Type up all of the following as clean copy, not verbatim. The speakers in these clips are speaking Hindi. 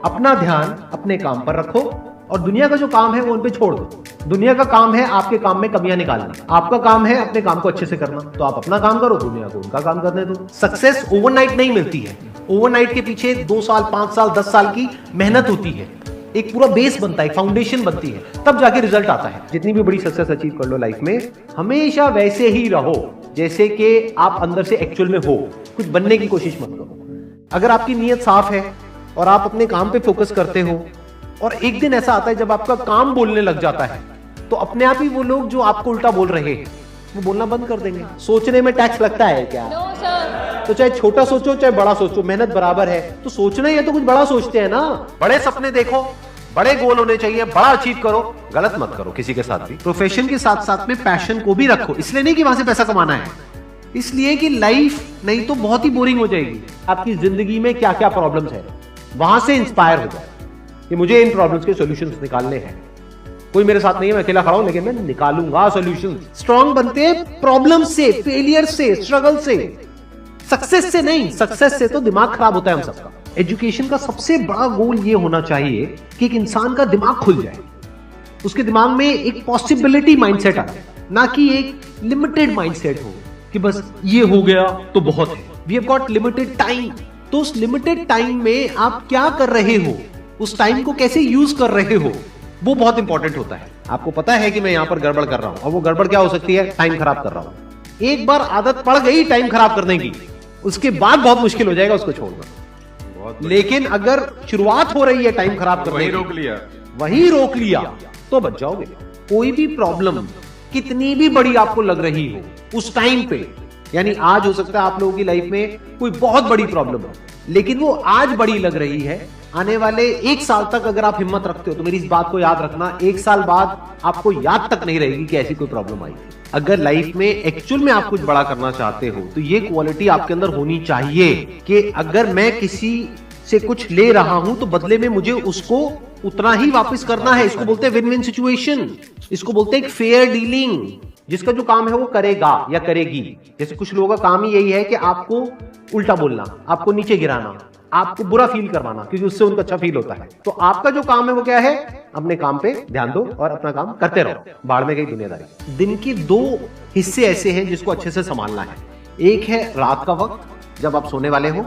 अपना ध्यान अपने काम पर रखो और दुनिया का जो काम है वो उन पे छोड़ दो। दुनिया का काम है आपके काम में कमियां निकालना, आपका काम है अपने काम को अच्छे से करना। तो आप अपना काम करो, दुनिया को उनका काम करने दो। सक्सेस ओवरनाइट नहीं मिलती है। ओवरनाइट के पीछे 2 साल, 5 साल, 10 साल की मेहनत होती है। एक पूरा बेस बनता है, फाउंडेशन बनती है, तब जाके रिजल्ट आता है। जितनी भी बड़ी सक्सेस अचीव कर लो लाइफ में, हमेशा वैसे ही रहो जैसे कि आप अंदर से एक्चुअल में हो। कुछ बनने की कोशिश मत करो। अगर आपकी नीयत साफ है और आप अपने काम पे फोकस करते हो और एक दिन ऐसा आता है जब आपका काम बोलने लग जाता है, तो अपने आप ही वो लोग जो आपको उल्टा बोल रहे हैं वो बोलना बंद कर देंगे। सोचने में टैक्स लगता है क्या? तो चाहे छोटा सोचो चाहे बड़ा सोचो, मेहनत बराबर है। तो सोचना ही है तो कुछ बड़ा सोचते हैं ना। बड़े सपने देखो, बड़े गोल होने चाहिए, बड़ा अचीव करो, गलत मत करो किसी के साथ भी। प्रोफेशन के साथ साथ में पैशन को भी रखो। इसलिए नहीं कि वहां से पैसा कमाना है, इसलिए कि लाइफ नहीं तो बहुत ही बोरिंग हो जाएगी। आपकी जिंदगी में क्या क्या प्रॉब्लम्स है, वहां से इंस्पायर हो जाए कि मुझे इन प्रॉब्लम्स के सॉल्यूशंस निकालने हैं। कोई मेरे साथ नहीं है, मैं अकेला खड़ा हूं, लेकिन मैं निकालूंगा सॉल्यूशन। स्ट्रांग बनते हैं प्रॉब्लम से, फेलियर से, स्ट्रगल से, सक्सेस से नहीं। सक्सेस से तो दिमाग खराब होता है हम सबका। एजुकेशन का सबसे बड़ा गोल ये होना चाहिए कि एक इंसान का दिमाग खुल जाए, उसके दिमाग में एक पॉसिबिलिटी माइंडसेट आए, ना कि एक लिमिटेड माइंडसेट हो कि बस ये हो गया तो बहुत है। We have got limited time. तो उस लिमिटेड टाइम में आप क्या कर रहे हो, उस टाइम को कैसे यूज कर रहे हो, वो बहुत इंपॉर्टेंट होता है। आपको पता है कि मैं यहां पर गड़बड़ कर रहा हूं, और वो गड़बड़ क्या हो सकती है? टाइम खराब कर रहा हूं। एक बार आदत पड़ गई टाइम खराब करने की, उसके बाद बहुत मुश्किल हो जाएगा उसको छोड़ना। लेकिन अगर शुरुआत हो रही है टाइम खराब करने की, वही रोक लिया तो बच जाओगे। कोई भी प्रॉब्लम कितनी भी बड़ी आपको लग रही हो उस टाइम पे, यानी आज हो सकता है आप लोगों की लाइफ में कोई बहुत बड़ी प्रॉब्लम हो, लेकिन वो आज बड़ी लग रही है, आने वाले 1 साल तक अगर आप हिम्मत रखते हो तो मेरी इस बात को याद रखना, 1 साल बाद आपको याद तक नहीं रहेगी कि ऐसी कोई प्रॉब्लम आई थी। अगर लाइफ में एक्चुअल में आप कुछ बड़ा करना चाहते हो तो ये क्वालिटी आपके अंदर होनी चाहिए कि अगर मैं किसी से कुछ ले रहा हूं तो बदले में मुझे उसको उतना ही वापस करना है। इसको बोलते हैं विन विन सिचुएशन, इसको बोलते हैं फेयर डीलिंग। जिसका जो काम है वो करेगा या करेगी। जैसे कुछ लोगों का काम ही यही है कि आपको उल्टा बोलना, आपको नीचे गिराना, आपको बुरा फील करवाना, क्योंकि उससे उनको अच्छा फील होता है। तो आपका जो काम है वो क्या है? अपने काम पे ध्यान दो और अपना काम करते रहो। बाढ़ में गई दुनियादारी। दिन के 2 हिस्से ऐसे हैं जिसको अच्छे से संभालना है। एक है रात का वक्त जब आप सोने वाले हो,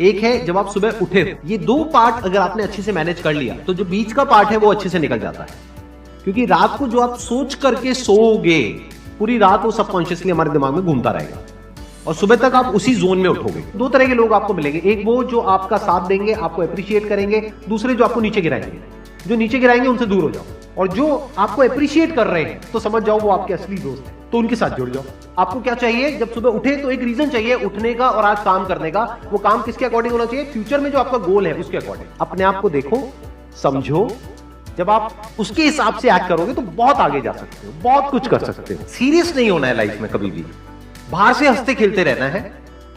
एक है जब आप सुबह उठे हो। ये 2 पार्ट अगर आपने अच्छे से मैनेज कर लिया तो जो बीच का पार्ट है वो अच्छे से निकल जाता है। क्योंकि रात को जो आप सोच करके सोओगे, पूरी रात वो सबकॉन्शियसली हमारे दिमाग में घूमता रहेगा और सुबह तक आप उसी जोन में उठोगे। 2 तरह के लोग आपको मिलेंगे, एक वो जो आपका साथ देंगे, आपको अप्रिशिएट करेंगे, दूसरे जो आपको नीचे गिराएंगे। जो नीचे गिराएंगे उनसे दूर हो जाओ, और जो आपको अप्रिशिएट कर रहे हैं तो समझ जाओ वो आपके असली दोस्त हैं, तो उनके साथ जुड़ जाओ। आपको क्या चाहिए? जब सुबह उठे तो एक रीजन चाहिए उठने का और आज काम करने का। वो काम किसके अकॉर्डिंग होना चाहिए? फ्यूचर में जो आपका गोल है उसके अकॉर्डिंग। अपने आप को देखो, समझो। जब आप उसके हिसाब से एक्ट करोगे तो बहुत आगे जा सकते हो, बहुत कुछ कर सकते हो। सीरियस नहीं होना है लाइफ में कभी भी। बाहर से हंसते खेलते रहना है,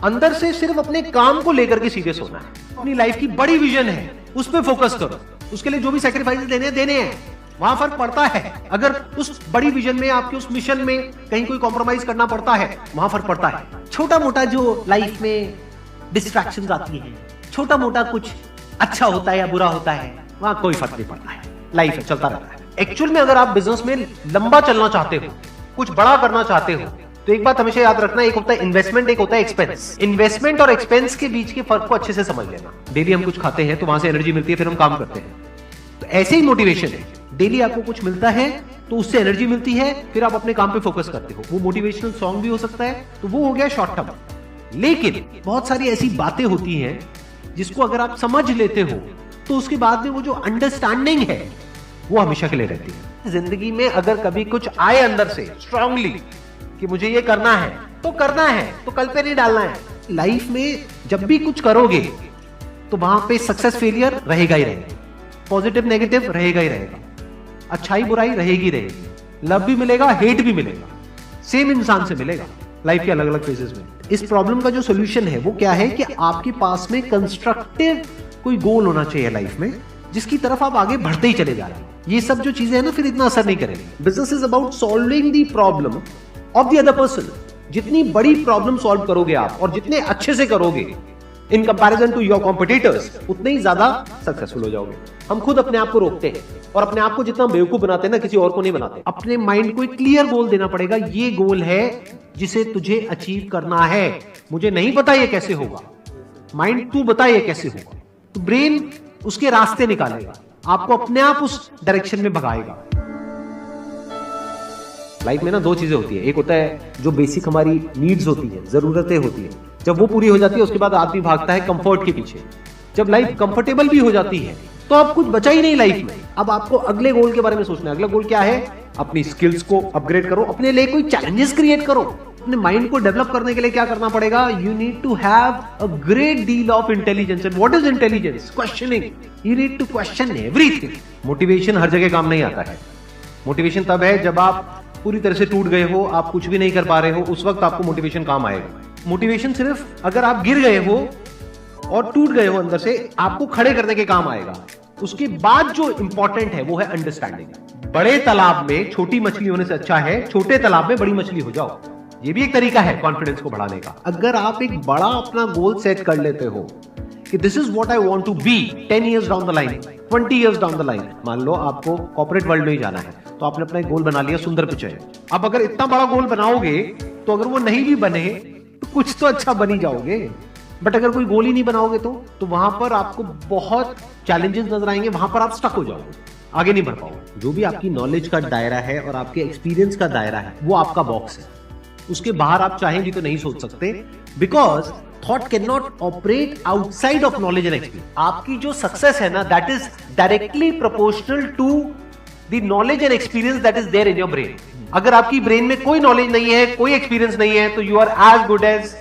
अंदर से सिर्फ अपने काम को लेकर के सीरियस होना है। अपनी लाइफ की बड़ी विजन है, उस पर फोकस करो। उसके लिए जो भी सैक्रिफाइस देने हैं, वहां फर्क पड़ता है। अगर उस बड़ी विजन में, आपके उस मिशन में कहीं कोई कॉम्प्रोमाइज करना पड़ता है, वहां फर्क पड़ता है। छोटा मोटा जो लाइफ में डिस्ट्रैक्शंस आती है, छोटा मोटा कुछ अच्छा होता है या बुरा होता है, वहां कोई फर्क नहीं पड़ता है। लाइफ है, चलता रहता है। एक्चुअल में अगर आप बिजनेस में लंबा चलना चाहते हो, कुछ बड़ा करना चाहते हो, तो एक बात हमेशा याद रखना, एक होता है इन्वेस्टमेंट, एक होता है एक्सपेंस। इन्वेस्टमेंट और एक्सपेंस के बीच के फर्क को अच्छे से समझ लेना। डेली हम कुछ खाते हैं तो वहां से एनर्जी मिलती है, फिर हम काम करते हैं। तो ऐसे ही मोटिवेशन है, डेली आपको कुछ मिलता है तो उससे एनर्जी मिलती है, फिर आप अपने काम पे फोकस करते हो। वो मोटिवेशनल सॉन्ग भी हो सकता है, तो वो हो गया शॉर्ट टर्म। लेकिन बहुत सारी ऐसी बातें होती हैं जिसको अगर आप समझ लेते हो तो उसके बाद में वो जो अंडरस्टैंडिंग है वो हमेशा के लिए रहती है। जिंदगी में अगर कभी कुछ आए अंदर से स्ट्रांगली कि मुझे ये करना है तो करना है, तो कल पे नहीं डालना है। लाइफ में जब भी कुछ करोगे तो वहां पे सक्सेस फेलियर रहेगा ही रहेगा, पॉजिटिव नेगेटिव रहेगा ही रहेगा, अच्छाई बुराई रहेगी रहेगी, लव भी मिलेगा, हेट भी मिलेगा, सेम इंसान से मिलेगा लाइफ के अलग अलग फेजेस में। इस प्रॉब्लम का जो सोल्यूशन है वो क्या है कि आपके पास में कंस्ट्रक्टिव कोई गोल होना चाहिए लाइफ में, जिसकी तरफ आप आगे बढ़ते ही चले जा रहे हैं। ये सब जो चीजें हैं ना, फिर इतना असर नहीं करेंगी। Business is about solving the problem of the other person. जितनी बड़ी प्रॉब्लम सॉल्व करोगे आप और जितने अच्छे से करोगे, in comparison to your competitors, उतने ही ज्यादा सक्सेसफुल हो जाओगे। हम खुद अपने आप को रोकते हैं और अपने आप को जितना बेवकूफ बनाते हैं ना, किसी और को नहीं बनाते। अपने माइंड को एक क्लियर गोल देना पड़ेगा, ये गोल है जिसे तुझे अचीव करना है। मुझे नहीं पता ये कैसे होगा, माइंड तू बता ये कैसे होगा, तो ब्रेन उसके रास्ते निकालेगा, आपको अपने आप उस डायरेक्शन में भगाएगा। लाइफ में ना दो चीजें होती है, एक होता है जो बेसिक हमारी नीड्स होती है, जरूरतें होती है, जब वो पूरी हो जाती है उसके बाद आदमी भागता है कंफर्ट के पीछे। जब लाइफ कंफर्टेबल भी हो जाती है तो अब कुछ बचा ही नहीं लाइफ में। अब आपको अगले गोल के बारे में सोचना है। अगला गोल क्या है? अपनी स्किल्स को अपग्रेड करो, अपने लिए कोई चैलेंजेस क्रिएट करो। अपने माइंड को डेवलप करने के लिए क्या करना पड़ेगा? You need to have a great deal of intelligence. And what is intelligence? Questioning. You need to question everything. Motivation हर जगह काम नहीं आता है। मोटिवेशन तब है जब आप पूरी तरह से टूट गए हो, आप कुछ भी नहीं कर पा रहे हो, उस वक्त आपको मोटिवेशन काम आएगा। मोटिवेशन सिर्फ अगर आप गिर गए हो और टूट गए हो अंदर से, आपको खड़े करने के काम आएगा। उसके बाद जो इंपॉर्टेंट है वो है अंडरस्टैंडिंग। बड़े तालाब में छोटी मछली होने से अच्छा है छोटे तालाब में बड़ी मछली हो जाओ। ये भी एक तरीका है कॉन्फिडेंस को बढ़ाने का। अगर आप एक बड़ा अपना गोल सेट कर लेते हो कि this is what I want to be 10 years down the line, 20 years down the line. मान लो आपको कॉर्पोरेट वर्ल्ड में ही जाना है, तो आपने अपना एक गोल बना लिया सुंदर पिचाई। अब अगर इतना बड़ा गोल बनाओगे तो अगर वो नहीं भी बने तो कुछ तो अच्छा बन ही जाओगे। बट अगर कोई गोल ही नहीं बनाओगे तो वहां पर आपको बहुत चैलेंजेस नजर आएंगे, वहां पर आप स्टक हो जाओगे, आगे नहीं बढ़ पाओगे। जो भी आपकी नॉलेज का दायरा है और आपके एक्सपीरियंस का दायरा है वो आपका बॉक्स है। उसके बाहर आप चाहें भी तो नहीं सोच सकते, because thought can not operate outside of knowledge and experience. आपकी जो सक्सेस है ना, that is directly proportional to the knowledge and experience that is there in your brain. अगर आपकी ब्रेन में कोई नॉलेज नहीं है, कोई एक्सपीरियंस नहीं है, तो you are as good as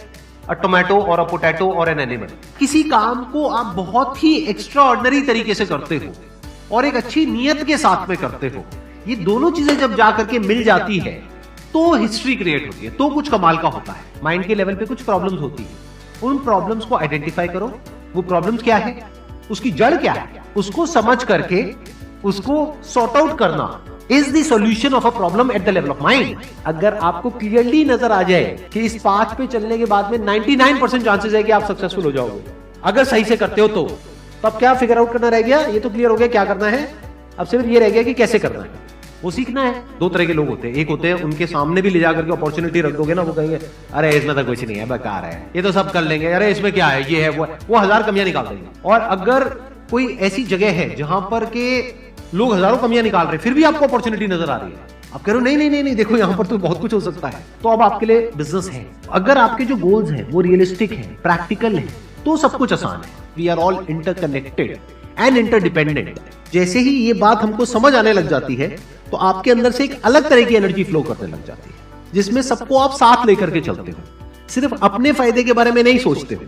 a tomato और अ पोटैटो और एन एनिमल। किसी काम को आप बहुत ही एक्स्ट्रा ऑर्डिनरी तरीके से करते हो और एक अच्छी नीयत के साथ में करते हो, ये दोनों चीजें जब जाकर के मिल जाती है तो हिस्ट्री क्रिएट होती है, तो कुछ कमाल का होता है। माइंड के लेवल पे कुछ प्रॉब्लम्स होती है, उन प्रॉब्लम्स को आइडेंटिफाई करो। वो प्रॉब्लम्स क्या है, उसकी जड़ क्या है, उसको समझ करके उसको सॉर्ट आउट करना is the solution of a problem at the level of mind. अगर आपको क्लियरली नजर आ जाए कि इस पाथ पे चलने के बाद में 99% चांसेस है कि आप सक्सेसफुल हो जाओगे अगर सही से करते हो, तो अब क्या फिगर आउट करना रह गया? ये तो क्लियर हो गया क्या करना है, अब सिर्फ ये रह गया कि कैसे करना है, वो सीखना है। दो तरह के लोग होते हैं, एक होते हैं उनके सामने भी ले जाकर के अपॉर्चुनिटी रख दोगे ना, वो कहेंगे अरे इसमें तो कुछ नहीं है, बेकार है, ये तो सब कर लेंगे, अरे इसमें क्या है, ये है वो 1000 कमियां निकाल देंगे। और अगर कोई ऐसी जगह है जहां पर के लोग हजारों कमियां निकाल रहे, फिर भी आपको अपॉर्चुनिटी नजर आ रही है, आप कह रहे हो नहीं नहीं नहीं नहीं, देखो यहाँ पर तो बहुत कुछ हो सकता है, तो अब आपके लिए बिजनेस है। अगर आपके जो गोल्स हैं वो रियलिस्टिक है, प्रैक्टिकल है, तो सब कुछ आसान है। We are all interconnected and interdependent. जैसे ही ये बात हमको समझ आने लग जाती है तो आपके अंदर से एक अलग तरह की एनर्जी फ्लो करने लग जाती है, जिसमें सबको आप साथ लेकर के चलते हो। सिर्फ अपने फायदे के बारे में नहीं सोचते हो,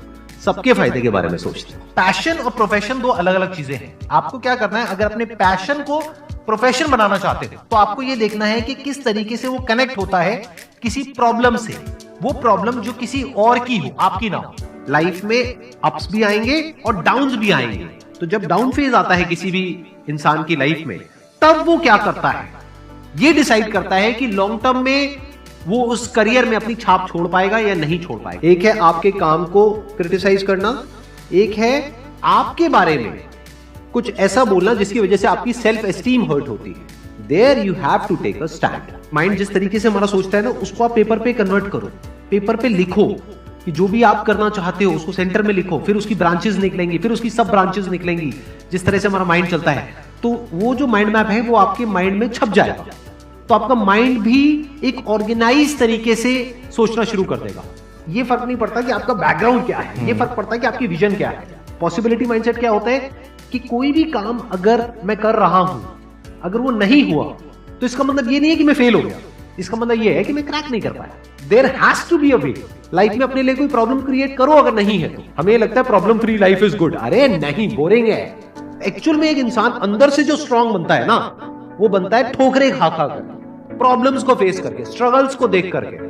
सबके फायदे के बारे में सोचते हो। पैशन और प्रोफेशन दो अलग अलग चीजें हैं। आपको क्या करना है, अगर अपने पैशन को प्रोफेशन बनाना चाहते हो तो आपको यह देखना है कि किस तरीके से वो कनेक्ट होता है किसी प्रॉब्लम से, वो प्रॉब्लम जो किसी और की हो, आपकी ना हो। लाइफ में अप्स भी आएंगे और डाउन्स भी आएंगे, तो जब डाउन फेज आता है किसी भी इंसान की लाइफ में, तब वो क्या करता है, ये डिसाइड करता है कि लॉन्ग टर्म में वो उस करियर में अपनी छाप छोड़ पाएगा या नहीं छोड़ पाएगा। एक है आपके काम को क्रिटिसाइज करना, एक है आपके बारे में कुछ ऐसा बोलना जिसकी वजह से आपकी सेल्फ एस्टीम हर्ट होती है। There you have to take a stand. Mind जिस तरीके से हमारा सोचता है ना, उसको आप पेपर पे कन्वर्ट करो, पेपर पे लिखो कि जो भी आप करना चाहते हो उसको सेंटर में लिखो, फिर उसकी ब्रांचेस निकलेंगी, फिर उसकी सब ब्रांचेस निकलेंगी। जिस तरह से हमारा माइंड चलता है, तो वो जो माइंड मैप है वो आपके माइंड में छप जाएगा, तो आपका माइंड भी एक ऑर्गेनाइज तरीके से सोचना शुरू कर देगा। ये फर्क नहीं पड़ता कि आपका बैकग्राउंड क्या है, ये फर्क पड़ता है कि आपकी विजन क्या है। पॉसिबिलिटी माइंडसेट क्या होता है कि कोई भी काम अगर मैं कर रहा हूं, अगर वो नहीं हुआ तो इसका मतलब ये नहीं है कि मैं फेल हो गया, इसका मतलब ये है कि मैं क्रैक नहीं कर पाया। There has to be a way. Life में अपने लिए कोई प्रॉब्लम क्रिएट करो, अगर नहीं है तो। हमें लगता है problem free life is good, अरे नहीं, बोरिंग है। एक्चुअल में एक इंसान अंदर से जो स्ट्रांग बनता है ना, वो बनता है ठोकरे खा खा कर, प्रॉब्लम्स को फेस करके, स्ट्रगल्स को देख करके।